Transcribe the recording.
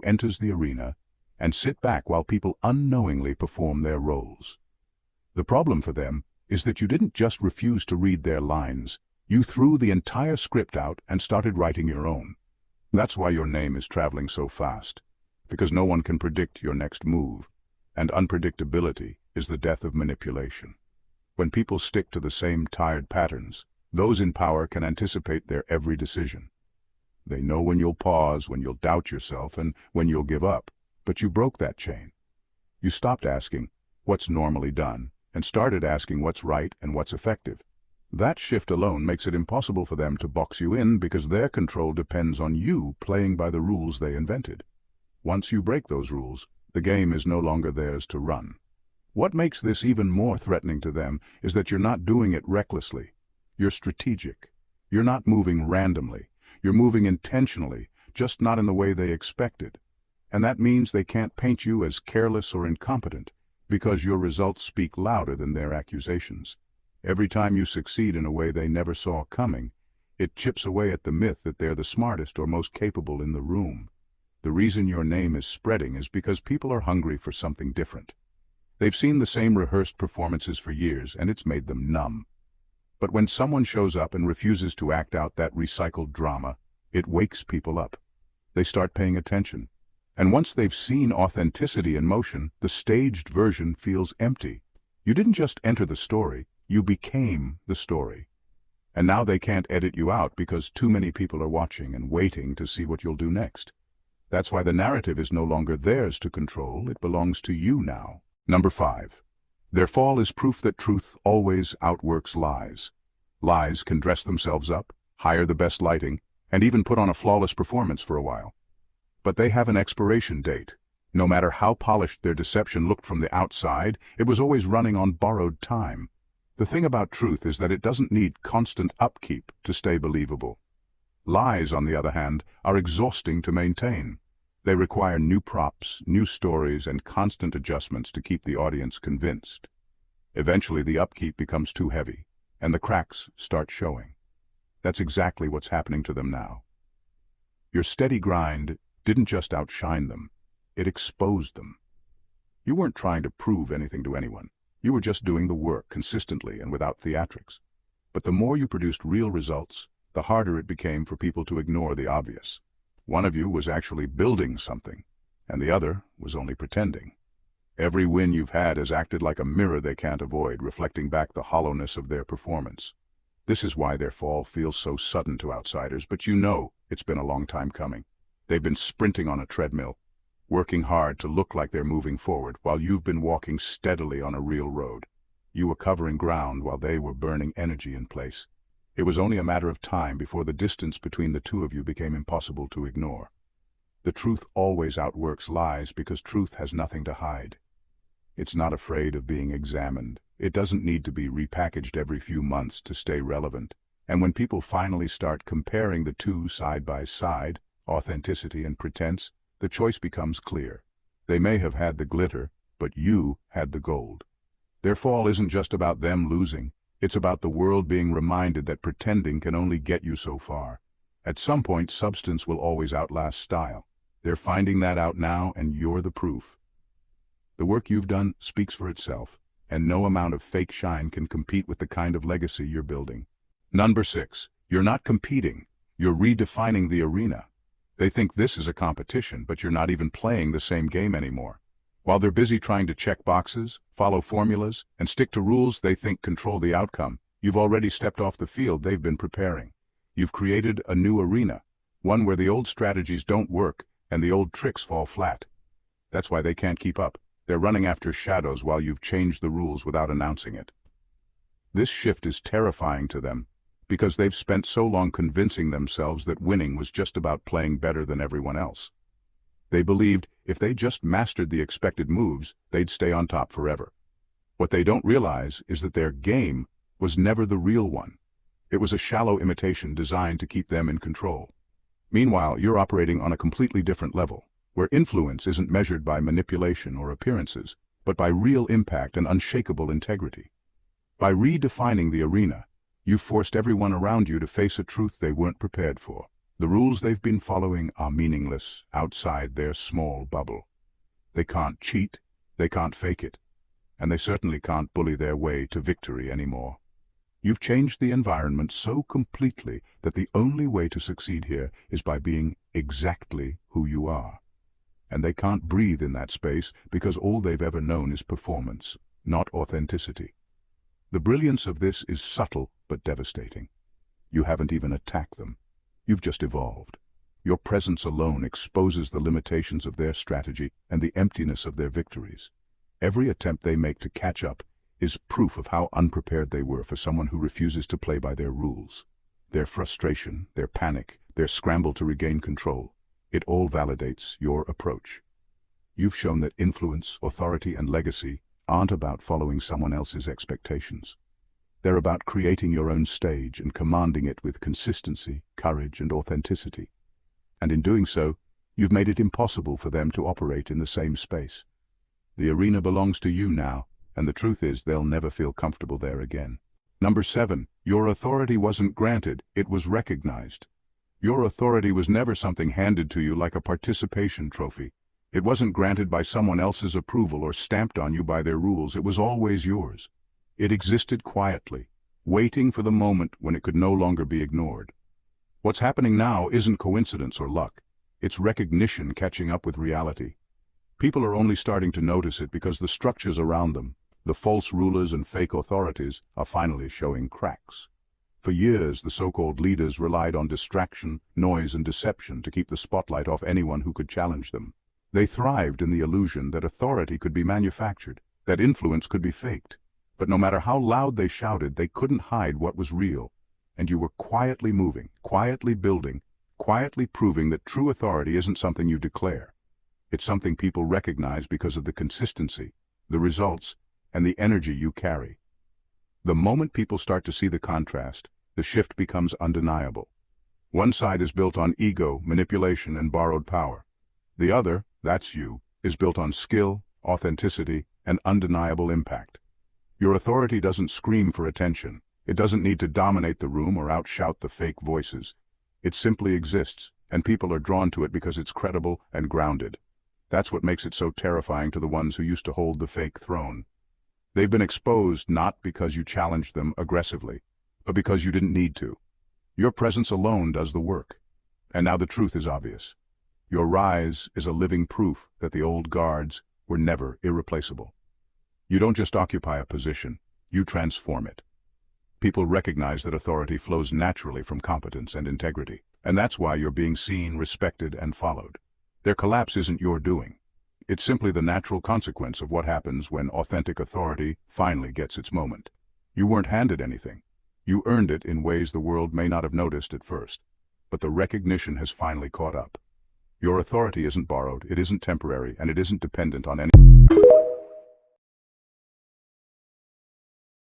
enters the arena and sit back while people unknowingly perform their roles. The problem for them is that you didn't just refuse to read their lines, you threw the entire script out and started writing your own. That's why your name is traveling so fast, because no one can predict your next move, and unpredictability is the death of manipulation. When people stick to the same tired patterns, those in power can anticipate their every decision. They know when you'll pause, when you'll doubt yourself, and when you'll give up. But you broke that chain. You stopped asking, what's normally done, and started asking what's right and what's effective. That shift alone makes it impossible for them to box you in because their control depends on you playing by the rules they invented. Once you break those rules, the game is no longer theirs to run. What makes this even more threatening to them is that you're not doing it recklessly. You're strategic. You're not moving randomly. You're moving intentionally, just not in the way they expected. And that means they can't paint you as careless or incompetent, because your results speak louder than their accusations. Every time you succeed in a way they never saw coming, it chips away at the myth that they're the smartest or most capable in the room. The reason your name is spreading is because people are hungry for something different. They've seen the same rehearsed performances for years, and it's made them numb. But when someone shows up and refuses to act out that recycled drama, it wakes people up. They start paying attention. And once they've seen authenticity in motion, the staged version feels empty. You didn't just enter the story, you became the story. And now they can't edit you out because too many people are watching and waiting to see what you'll do next. That's why the narrative is no longer theirs to control, it belongs to you now. Number 5. Their fall is proof that truth always outworks lies. Lies can dress themselves up, hire the best lighting, and even put on a flawless performance for a while. But they have an expiration date. No matter how polished their deception looked from the outside, it was always running on borrowed time. The thing about truth is that it doesn't need constant upkeep to stay believable. Lies, on the other hand, are exhausting to maintain. They require new props, new stories, and constant adjustments to keep the audience convinced. Eventually, the upkeep becomes too heavy, and the cracks start showing. That's exactly what's happening to them now. Your steady grind didn't just outshine them, it exposed them. You weren't trying to prove anything to anyone. You were just doing the work consistently and without theatrics. But the more you produced real results, the harder it became for people to ignore the obvious. One of you was actually building something, and the other was only pretending. Every win you've had has acted like a mirror they can't avoid, reflecting back the hollowness of their performance. This is why their fall feels so sudden to outsiders, but you know it's been a long time coming. They've been sprinting on a treadmill, working hard to look like they're moving forward, while you've been walking steadily on a real road. You were covering ground while they were burning energy in place. It was only a matter of time before the distance between the two of you became impossible to ignore. The truth always outworks lies because truth has nothing to hide. It's not afraid of being examined. It doesn't need to be repackaged every few months to stay relevant. And when people finally start comparing the two side by side, authenticity and pretense, the choice becomes clear. They may have had the glitter, but you had the gold. Their fall isn't just about them losing. It's about the world being reminded that pretending can only get you so far. At some point, substance will always outlast style. They're finding that out now, and you're the proof. The work you've done speaks for itself, and no amount of fake shine can compete with the kind of legacy you're building. Number 6. You're not competing. You're redefining the arena. They think this is a competition, but you're not even playing the same game anymore. While they're busy trying to check boxes, follow formulas, and stick to rules they think control the outcome, you've already stepped off the field they've been preparing. You've created a new arena, one where the old strategies don't work and the old tricks fall flat. That's why they can't keep up. They're running after shadows while you've changed the rules without announcing it. This shift is terrifying to them, because they've spent so long convincing themselves that winning was just about playing better than everyone else. They believed if they just mastered the expected moves, they'd stay on top forever. What they don't realize is that their game was never the real one. It was a shallow imitation designed to keep them in control. Meanwhile, you're operating on a completely different level, where influence isn't measured by manipulation or appearances, but by real impact and unshakable integrity. By redefining the arena, you've forced everyone around you to face a truth they weren't prepared for. The rules they've been following are meaningless outside their small bubble. They can't cheat, they can't fake it, and they certainly can't bully their way to victory anymore. You've changed the environment so completely that the only way to succeed here is by being exactly who you are. And they can't breathe in that space because all they've ever known is performance, not authenticity. The brilliance of this is subtle but devastating. You haven't even attacked them. You've just evolved. Your presence alone exposes the limitations of their strategy and the emptiness of their victories. Every attempt they make to catch up is proof of how unprepared they were for someone who refuses to play by their rules. Their frustration, their panic, their scramble to regain control, it all validates your approach. You've shown that influence, authority, and legacy aren't about following someone else's expectations. They're about creating your own stage and commanding it with consistency, courage, and authenticity. And in doing so, you've made it impossible for them to operate in the same space. The arena belongs to you now, and the truth is they'll never feel comfortable there again. Number 7. Your authority wasn't granted, it was recognized. Your authority was never something handed to you like a participation trophy. It wasn't granted by someone else's approval or stamped on you by their rules. It was always yours. It existed quietly, waiting for the moment when it could no longer be ignored. What's happening now isn't coincidence or luck. It's recognition catching up with reality. People are only starting to notice it because the structures around them, the false rulers and fake authorities, are finally showing cracks. For years, the so-called leaders relied on distraction, noise, and deception to keep the spotlight off anyone who could challenge them. They thrived in the illusion that authority could be manufactured, that influence could be faked. But no matter how loud they shouted, they couldn't hide what was real. And you were quietly moving, quietly building, quietly proving that true authority isn't something you declare. It's something people recognize because of the consistency, the results, and the energy you carry. The moment people start to see the contrast, the shift becomes undeniable. One side is built on ego, manipulation, and borrowed power. The other, that's you, is built on skill, authenticity, and undeniable impact. Your authority doesn't scream for attention. It doesn't need to dominate the room or outshout the fake voices. It simply exists, and people are drawn to it because it's credible and grounded. That's what makes it so terrifying to the ones who used to hold the fake throne. They've been exposed not because you challenged them aggressively, but because you didn't need to. Your presence alone does the work. And now the truth is obvious. Your rise is a living proof that the old guards were never irreplaceable. You don't just occupy a position, you transform it. People recognize that authority flows naturally from competence and integrity, and that's why you're being seen, respected, and followed. Their collapse isn't your doing. It's simply the natural consequence of what happens when authentic authority finally gets its moment. You weren't handed anything. You earned it in ways the world may not have noticed at first, but the recognition has finally caught up. Your authority isn't borrowed, it isn't temporary, and it isn't dependent on any